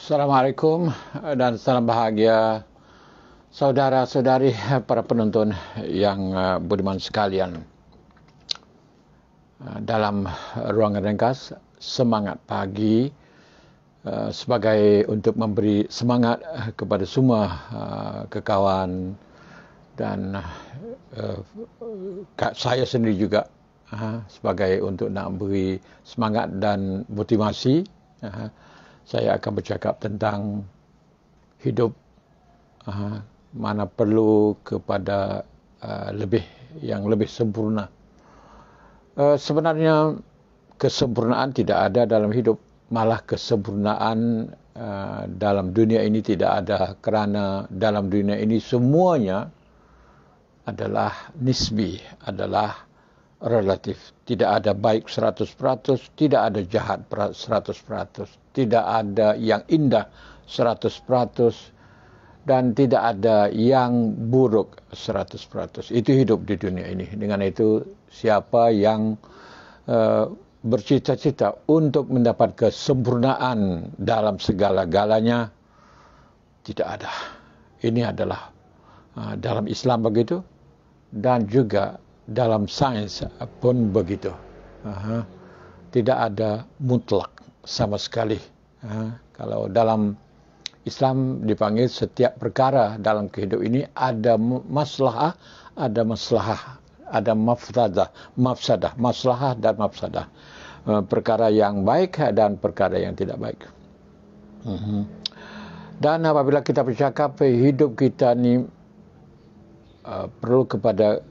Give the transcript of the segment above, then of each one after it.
Assalamualaikum dan salam bahagia saudara-saudari para penonton yang budiman sekalian. Dalam ruangan ringkas semangat pagi sebagai untuk memberi semangat kepada semua kekawan dan saya sendiri juga sebagai untuk nak beri semangat dan motivasi. Saya akan bercakap tentang hidup mana perlu kepada yang lebih sempurna. Sebenarnya kesempurnaan tidak ada dalam hidup, malah kesempurnaan dalam dunia ini tidak ada, kerana dalam dunia ini semuanya adalah nisbi, adalah relatif. Tidak ada baik 100%, tidak ada jahat 100%, tidak ada yang indah 100%, dan tidak ada yang buruk 100%. Itu hidup di dunia ini. Dengan itu, siapa yang bercita-cita untuk mendapat kesempurnaan dalam segala-galanya, tidak ada. Ini adalah dalam Islam begitu, dan juga dalam sains pun begitu. Tidak ada mutlak sama sekali. Kalau dalam Islam dipanggil setiap perkara dalam kehidupan ini ada maslahah, ada maslahah, ada mafsadah, maslahah dan mafsadah. Perkara yang baik dan perkara yang tidak baik. Dan apabila kita bercakap hidup kita ni perlu kepada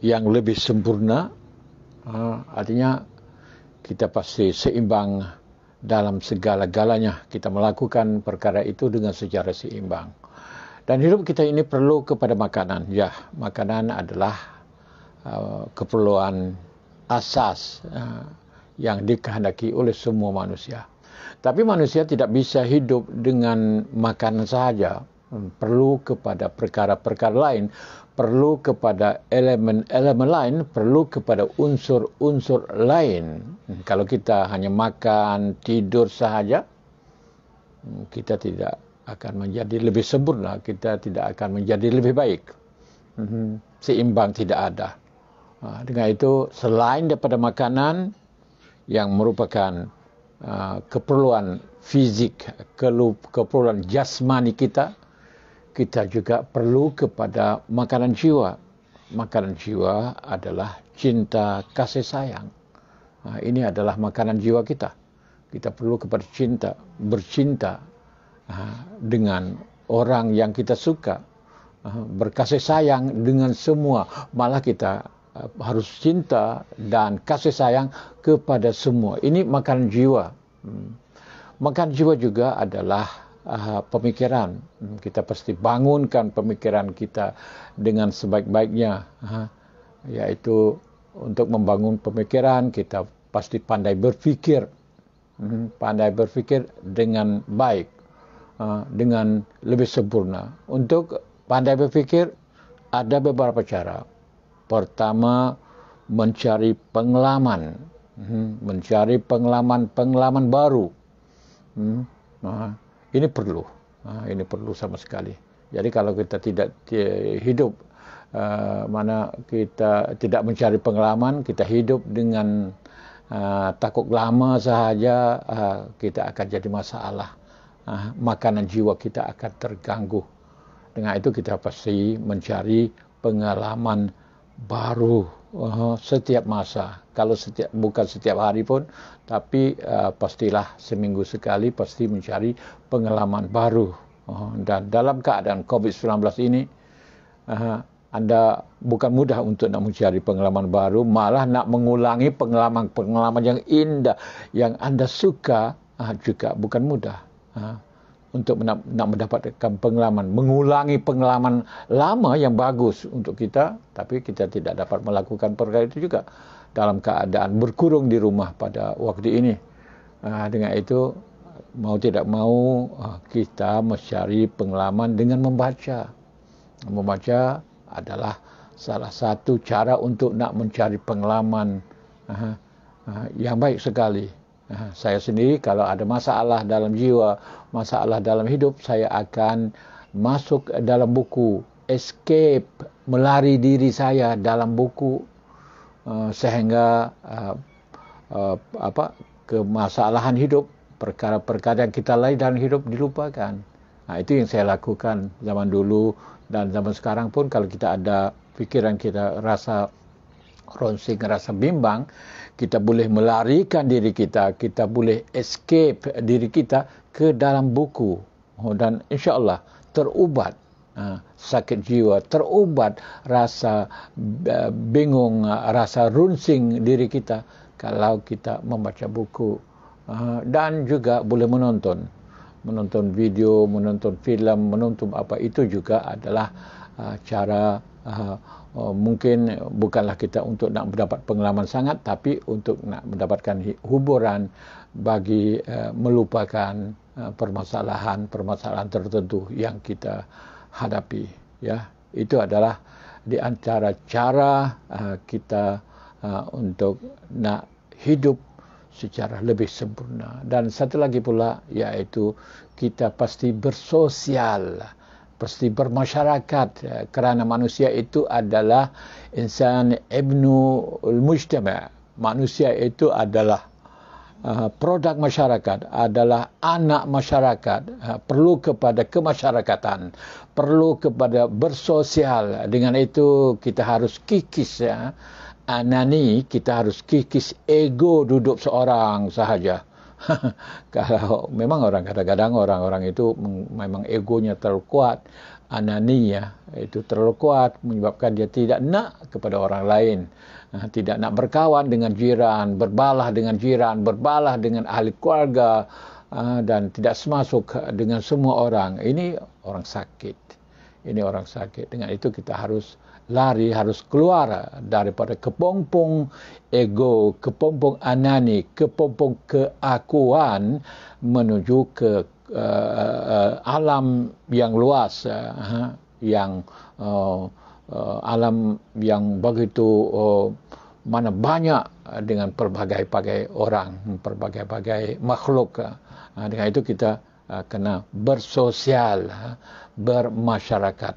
yang lebih sempurna, artinya kita pasti seimbang dalam segala-galanya. Kita melakukan perkara itu dengan secara seimbang. Dan hidup kita ini perlu kepada makanan. Ya, makanan adalah keperluan asas yang dikehendaki oleh semua manusia. Tapi manusia tidak bisa hidup dengan makanan sahaja. Perlu kepada perkara-perkara lain, perlu kepada elemen-elemen lain, perlu kepada unsur-unsur lain. Kalau kita hanya makan, tidur sahaja, kita tidak akan menjadi lebih sempurna, kita tidak akan menjadi lebih baik. Seimbang tidak ada. Dengan itu, selain daripada makanan yang merupakan keperluan fisik, keperluan jasmani kita, kita juga perlu kepada makanan jiwa. Makanan jiwa adalah cinta, kasih sayang. Ini adalah makanan jiwa kita. Kita perlu kepada cinta, bercinta dengan orang yang kita suka, berkasih sayang dengan semua. Malah kita harus cinta dan kasih sayang kepada semua. Ini makanan jiwa. Makanan jiwa juga adalah pemikiran. Kita pasti bangunkan pemikiran kita dengan sebaik-baiknya, yaitu untuk membangun pemikiran kita pasti pandai berfikir, dengan baik, dengan lebih sempurna. Untuk pandai berfikir ada beberapa cara. Pertama, mencari pengalaman, pengalaman baru. Ini perlu sama sekali. Jadi kalau kita tidak hidup mana kita tidak mencari pengalaman, kita hidup dengan takut lama sahaja, kita akan jadi masalah. Makanan jiwa kita akan terganggu. Dengan itu kita pasti mencari pengalaman baru setiap masa. Kalau bukan setiap hari pun, tapi pastilah seminggu sekali pasti mencari pengalaman baru. Dan dalam keadaan COVID-19 ini, Anda bukan mudah untuk nak mencari pengalaman baru, malah nak mengulangi pengalaman yang indah yang Anda suka juga bukan mudah. Untuk nak mendapatkan pengalaman, mengulangi pengalaman lama yang bagus untuk kita, tapi kita tidak dapat melakukan perkara itu juga dalam keadaan berkurung di rumah pada waktu ini. Dengan itu, mau tidak mau kita mencari pengalaman dengan membaca. Membaca adalah salah satu cara untuk nak mencari pengalaman yang baik sekali. Saya sendiri kalau ada masalah dalam jiwa, masalah dalam hidup, saya akan masuk dalam buku, escape, melari diri saya dalam buku, sehingga kemasalahan hidup, perkara-perkara yang kita lalui dalam hidup dilupakan. Itu yang saya lakukan zaman dulu dan zaman sekarang pun. Kalau kita ada pikiran kita rasa ronsing, rasa bimbang, kita boleh melarikan diri kita, kita boleh escape diri kita ke dalam buku, dan insya-Allah terubat sakit jiwa, terubat rasa bingung, rasa runsing diri kita kalau kita membaca buku, dan juga boleh menonton video, menonton filem, menonton apa, itu juga adalah cara, mungkin bukanlah kita untuk nak mendapat pengalaman sangat, tapi untuk nak mendapatkan hiburan bagi melupakan permasalahan tertentu yang kita hadapi, ya. Itu adalah di antara cara kita untuk nak hidup secara lebih sempurna. Dan satu lagi pula, yaitu kita pasti bersosial, pasti bermasyarakat, kerana manusia itu adalah insan ibnul mujtama'. Manusia itu adalah produk masyarakat, adalah anak masyarakat, perlu kepada kemasyarakatan, perlu kepada bersosial. Dengan itu kita harus kikis, anani, kita harus kikis ego duduk seorang sahaja. Kalau memang kadang-kadang orang itu memang egonya terlalu kuat, anani, itu terlalu kuat, menyebabkan dia tidak nak kepada orang lain, tidak nak berkawan dengan jiran, berbalah dengan jiran, berbalah dengan ahli keluarga, dan tidak semasuk dengan semua orang. Ini orang sakit. Dengan itu kita harus lari, harus keluar daripada kepompong ego, kepompong anani, kepompong keakuan, menuju ke alam yang luas, yang alam yang begitu mana banyak, dengan pelbagai-bagai orang, pelbagai-bagai makhluk. Dengan itu kita kena bersosial, bermasyarakat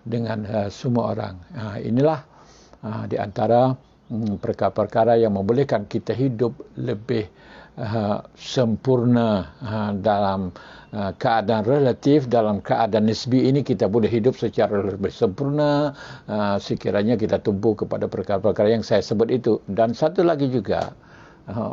dengan semua orang. Inilah di antara perkara-perkara yang membolehkan kita hidup lebih sempurna dalam keadaan relatif. Dalam keadaan nisbi ini kita boleh hidup secara lebih sempurna sekiranya kita tumpu kepada perkara-perkara yang saya sebut itu. Dan satu lagi juga,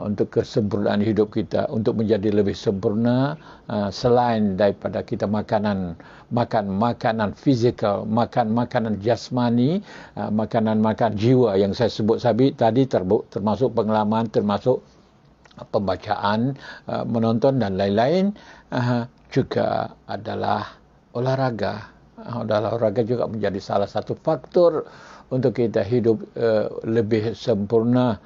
untuk kesempurnaan hidup kita, untuk menjadi lebih sempurna, selain daripada kita makan makanan fizikal, makan makanan jasmani, makan jiwa yang saya sebut tadi, termasuk pengalaman, termasuk pembacaan, menonton dan lain-lain, juga adalah olahraga. Olahraga juga menjadi salah satu faktor untuk kita hidup lebih sempurna.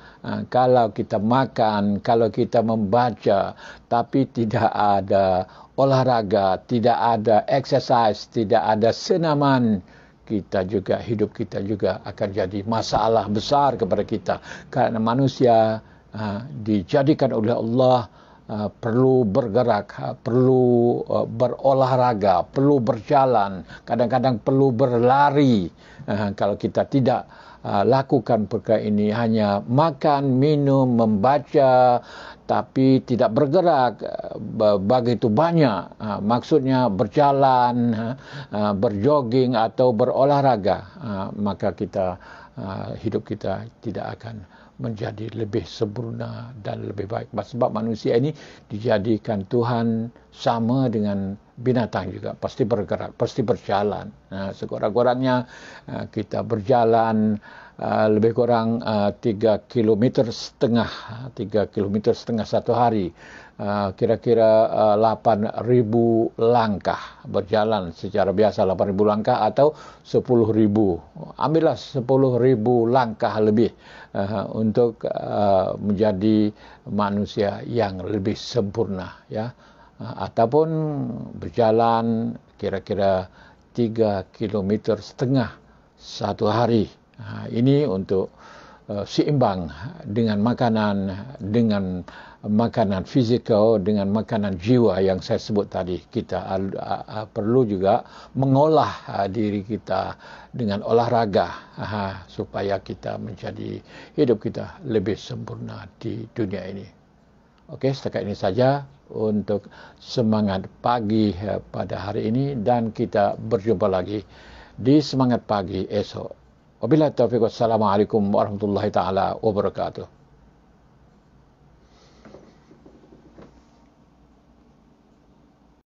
Kalau kita makan, kalau kita membaca, tapi tidak ada olahraga, tidak ada exercise, tidak ada senaman, hidup kita juga akan jadi masalah besar kepada kita. Karena manusia dijadikan oleh Allah perlu bergerak, perlu berolahraga, perlu berjalan, kadang-kadang perlu berlari. Kalau kita tidak lakukan perkara ini, hanya makan, minum, membaca, tapi tidak bergerak begitu banyak, maksudnya berjalan, berjogging atau berolahraga, maka hidup kita tidak akan menjadi lebih sempurna dan lebih baik. Sebab manusia ini dijadikan Tuhan sama dengan binatang juga, pasti bergerak, pasti berjalan. Sekurang-kurangnya kita berjalan lebih kurang 3,5 km satu hari, kira-kira 8.000 langkah berjalan secara biasa, 8.000 langkah atau 10.000. Ambillah 10.000 langkah lebih untuk menjadi manusia yang lebih sempurna, ya. Ataupun berjalan kira-kira 3,5 km satu hari. Ini untuk seimbang dengan makanan fizikal, dengan makanan jiwa yang saya sebut tadi. Kita perlu juga mengolah diri kita dengan olahraga supaya kita menjadi hidup kita lebih sempurna di dunia ini. Okey, setakat ini saja untuk semangat pagi pada hari ini, dan kita berjumpa lagi di semangat pagi esok. Wabillahi taufiq, wassalamualaikum warahmatullahi taala wabarakatuh.